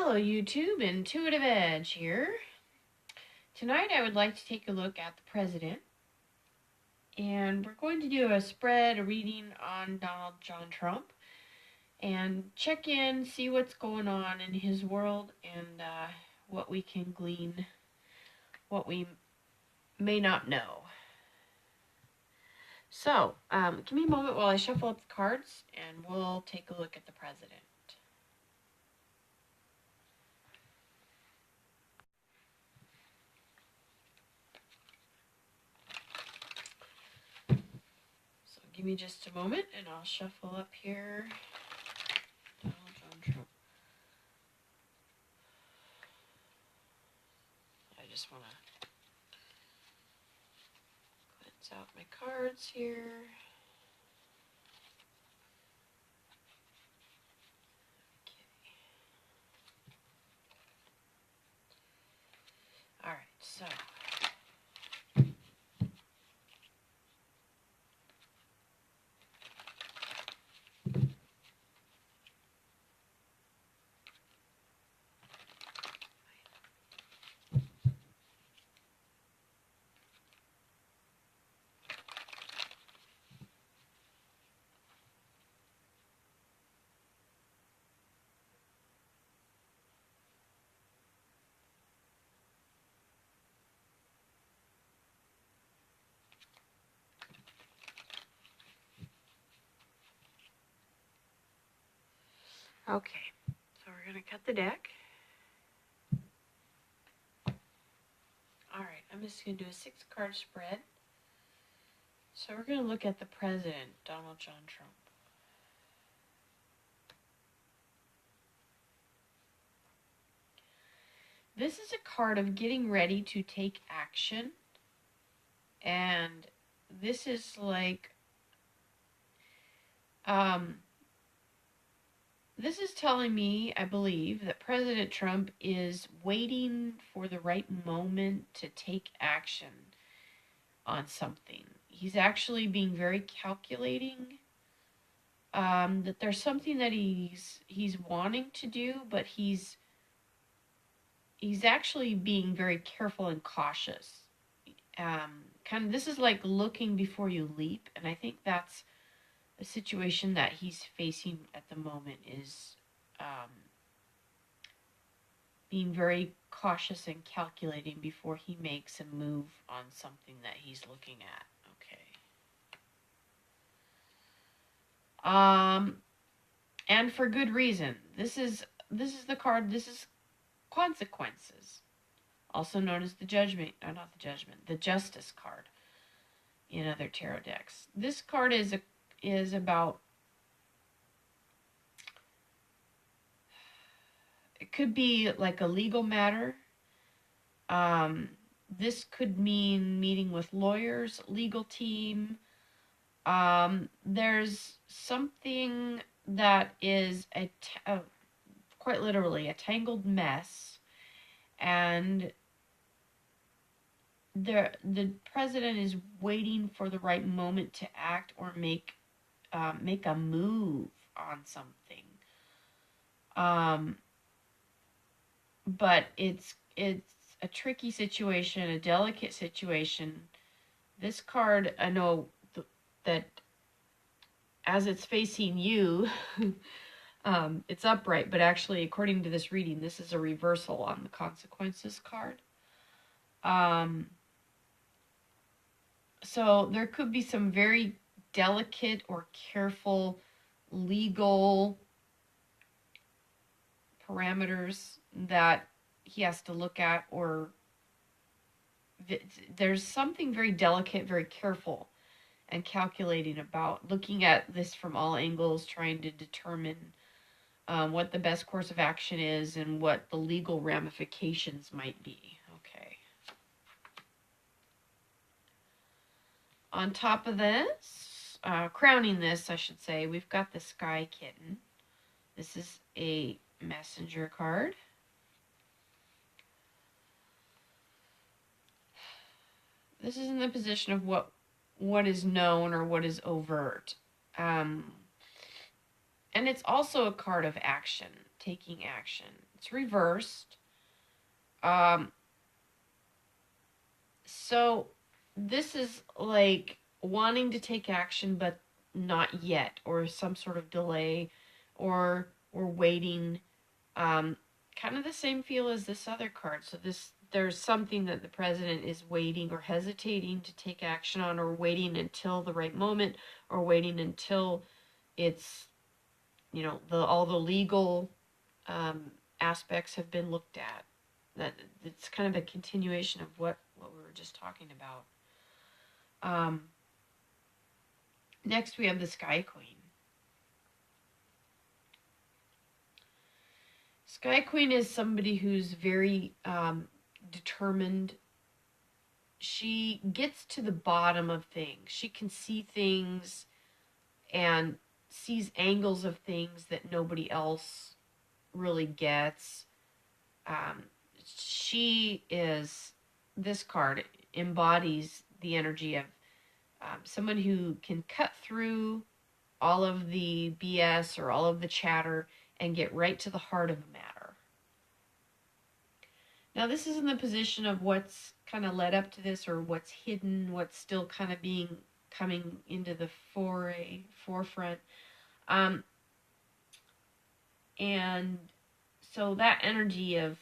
Hello YouTube, Intuitive Edge here. Tonight I would like to take a look at the president, and we're going to do a reading on Donald John Trump, and check in, see what's going on in his world, and what we can glean, what we may not know. So, give me a moment while I shuffle up the cards, and we'll take a look at the president. So give me just a moment, and I'll shuffle up here. Donald John Trump. I just want to cleanse out my cards here. Okay. All right, so okay, so we're going to cut the deck. All right, I'm just going to do a 6-card spread. So we're going to look at the president, Donald John Trump. This is a card of getting ready to take action. And this is like, this is telling me, I believe, that President Trump is waiting for the right moment to take action on something. He's actually being very calculating. That there's something that he's wanting to do, but he's actually being very careful and cautious. Kind of, this is like looking before you leap, and I think that's the situation that he's facing at the moment, is being very cautious and calculating before he makes a move on something that he's looking at. Okay. And for good reason. This is the card. This is consequences, also known as the judgment, or not the judgment, the justice card in other tarot decks. This card is about, it could be like a legal matter. This could mean meeting with lawyers, legal team. There's something that is quite literally a tangled mess, and the president is waiting for the right moment to act or make a move on something. But it's a tricky situation, a delicate situation. This card, I know that as it's facing you, it's upright, but actually, according to this reading, this is a reversal on the consequences card. So there could be some very delicate or careful legal parameters that he has to look at, or there's something very delicate, very careful and calculating about looking at this from all angles, trying to determine what the best course of action is and what the legal ramifications might be. Okay. On top of this, crowning this, I should say, we've got the Sky Kitten. This is a messenger card. This is in the position of what is known or what is overt. And And it's also a card of action, taking action. It's reversed. So this is like wanting to take action, but not yet, or some sort of delay, or we're waiting. Kind of the same feel as this other card. So there's something that the president is waiting or hesitating to take action on, or waiting until the right moment, or waiting until it's, all the legal aspects have been looked at. That it's kind of a continuation of what we were just talking about. Next, we have the Sky Queen. Sky Queen is somebody who's very determined. She gets to the bottom of things. She can see things and sees angles of things that nobody else really gets. This card embodies the energy of someone who can cut through all of the BS or all of the chatter and get right to the heart of the matter. Now, this is in the position of what's kind of led up to this, or what's hidden, what's still kind of coming into the forefront. And so that energy of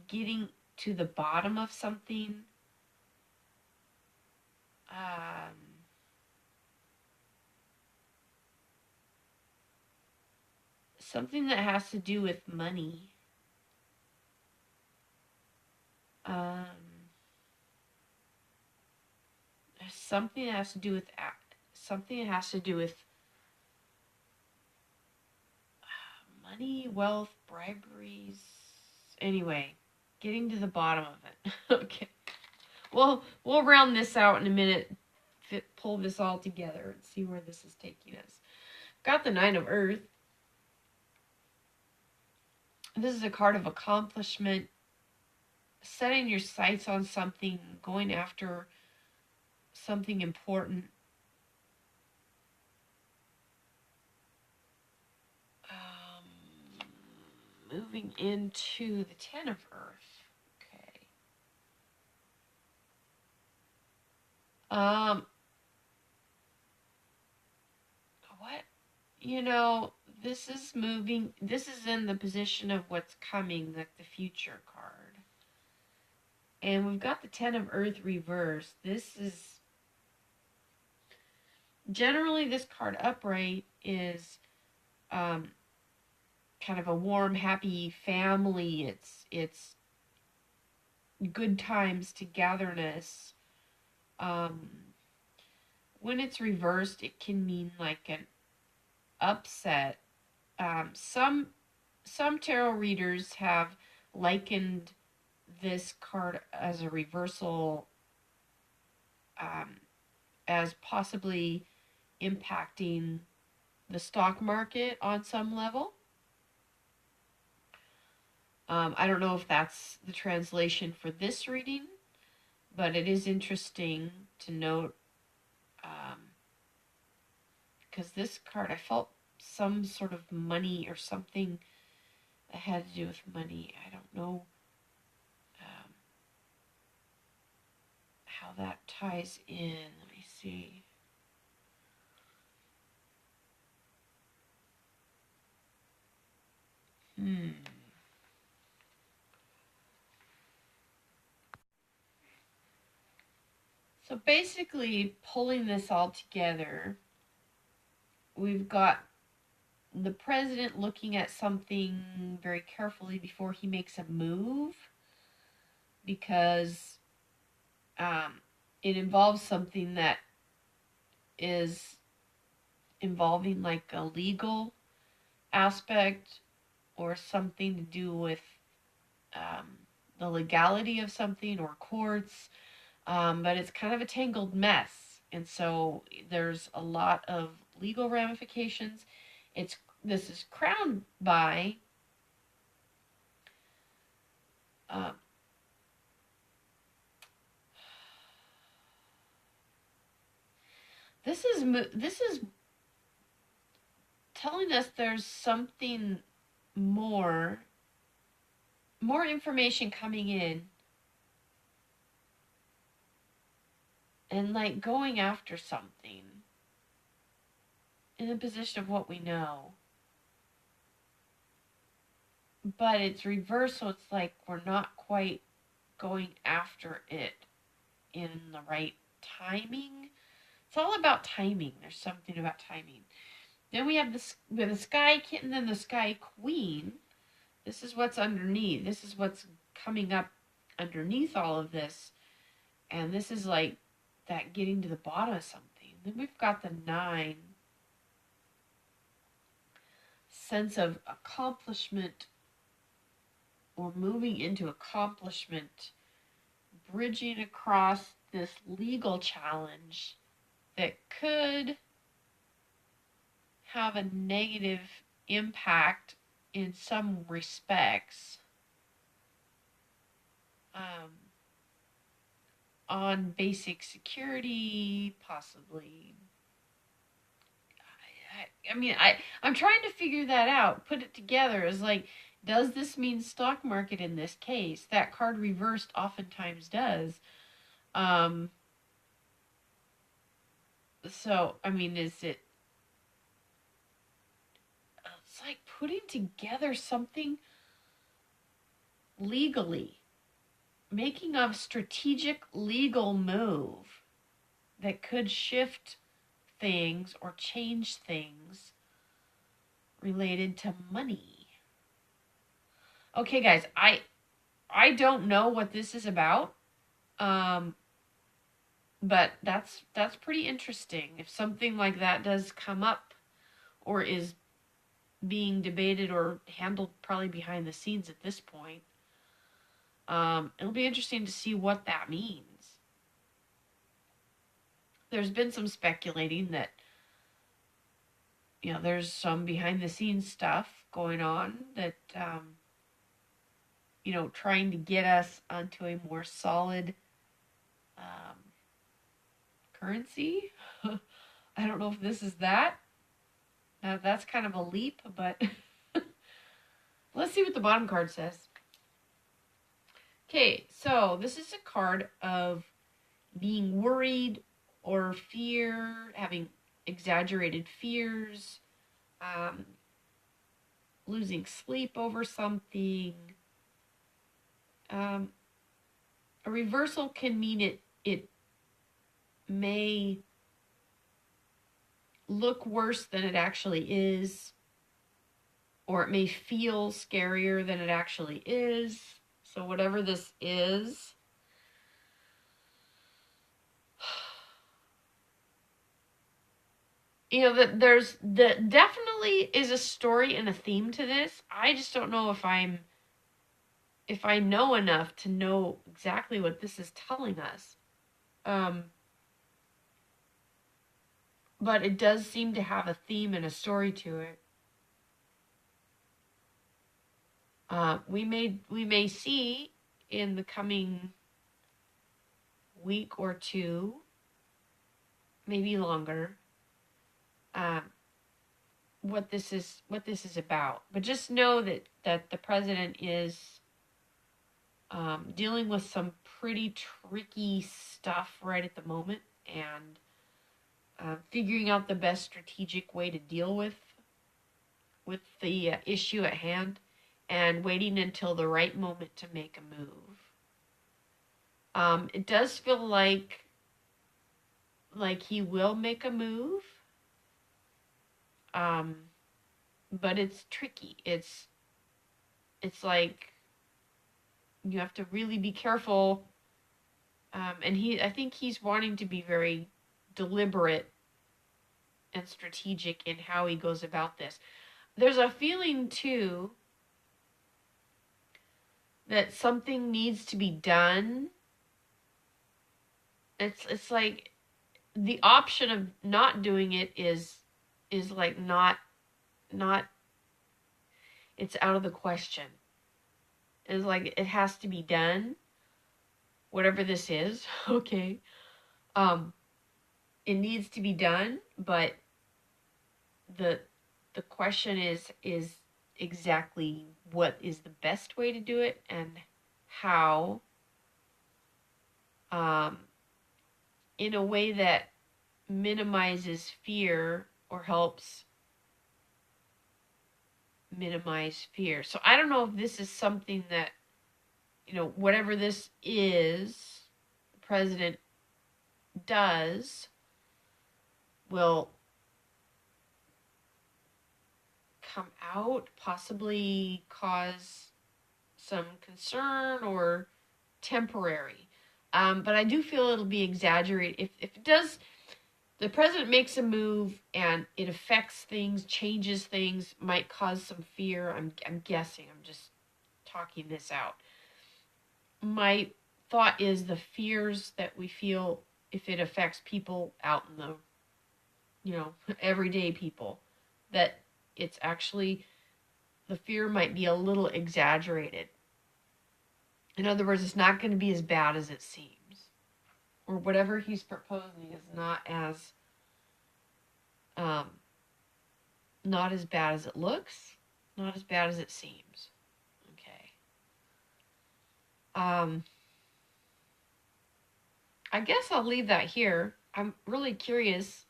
getting to the bottom of something, something that has to do with money. Something that has to do with money, wealth, briberies. Anyway, getting to the bottom of it. Okay. Well, we'll round this out in a minute, pull this all together and see where this is taking us. Got the Nine of Earth. This is a card of accomplishment, setting your sights on something, going after something important. Moving into the Ten of Earth. Okay. This is moving. This is in the position of what's coming, like the future card. And we've got the Ten of Earth reversed. This is generally, this card upright is kind of a warm, happy family. It's good times, togetherness. When it's reversed, it can mean like an upset. Some tarot readers have likened this card as a reversal, as possibly impacting the stock market on some level. I don't know if that's the translation for this reading, but it is interesting to note, because this card, I felt some sort of money or something that had to do with money. I don't know how that ties in. Let me see. So basically, pulling this all together, we've got the president looking at something very carefully before he makes a move, because it involves something that is involving like a legal aspect, or something to do with the legality of something, or courts, but it's kind of a tangled mess, and so there's a lot of legal ramifications. This is crowned by this is telling us there's something more information coming in, and like going after something in the position of what we know. But it's reversed, so it's like we're not quite going after it in the right timing. It's all about timing. There's something about timing. Then we have the Sky Kitten and the Sky Queen. This is what's underneath. This is what's coming up underneath all of this. And this is like that getting to the bottom of something. Then we've got the 9. Sense of accomplishment, or moving into accomplishment, bridging across this legal challenge that could have a negative impact in some respects on basic security, possibly. I'm trying to figure that out, put it together as like, does this mean stock market in this case? That card reversed oftentimes does. So, I mean, is it... It's like putting together something legally. Making a strategic legal move that could shift things or change things related to money. Okay, guys, I don't know what this is about, but that's pretty interesting. If something like that does come up or is being debated or handled probably behind the scenes at this point, it'll be interesting to see what that means. There's been some speculating that, there's some behind the scenes stuff going on that, trying to get us onto a more solid currency. I don't know if this is that. That's kind of a leap, but let's see what the bottom card says. Okay, so this is a card of being worried or fear, having exaggerated fears, losing sleep over something. A reversal can mean it may look worse than it actually is, or it may feel scarier than it actually is. So whatever this is, that definitely is a story and a theme to this. I just don't know if I know enough to know exactly what this is telling us. But it does seem to have a theme and a story to it. We may see in the coming week or two, maybe longer, what this is about. But just know that the president is dealing with some pretty tricky stuff right at the moment, and figuring out the best strategic way to deal with the issue at hand, and waiting until the right moment to make a move. It does feel like he will make a move, but it's tricky. It's like you have to really be careful, and I think he's wanting to be very deliberate and strategic in how he goes about this. There's a feeling too that something needs to be done. It's like the option of not doing it is like not it's out of the question. It's like it has to be done, whatever this is. Okay, it needs to be done, but the the question is exactly what is the best way to do it and how, in a way that minimizes fear or helps minimize fear. So I don't know if this is something that, whatever this is, the president does will come out, possibly cause some concern or temporary. But I do feel it'll be exaggerated. If it does, the president makes a move and it affects things, changes things, might cause some fear. I'm guessing. I'm just talking this out. My thought is the fears that we feel if it affects people out in the, everyday people, that it's actually, the fear might be a little exaggerated. In other words, it's not going to be as bad as it seems. Or whatever he's proposing is not as bad as it looks, not as bad as it seems. Okay. I guess I'll leave that here. I'm really curious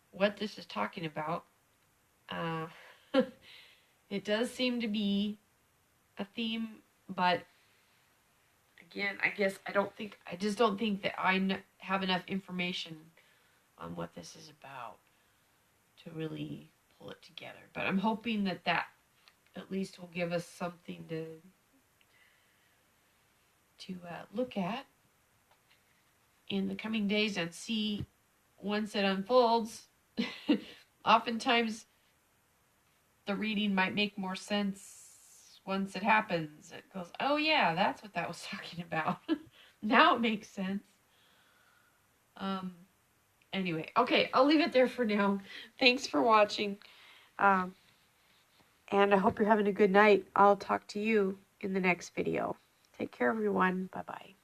what this is talking about. It does seem to be a theme, but again, I guess I just don't think that I have enough information on what this is about to really pull it together. But I'm hoping that at least will give us something to look at in the coming days and see once it unfolds. Oftentimes the reading might make more sense once it happens. It goes, oh yeah, that's what that was talking about. Now it makes sense. Anyway, okay, I'll leave it there for now. Thanks for watching. And I hope you're having a good night. I'll talk to you in the next video. Take care, everyone. Bye-bye.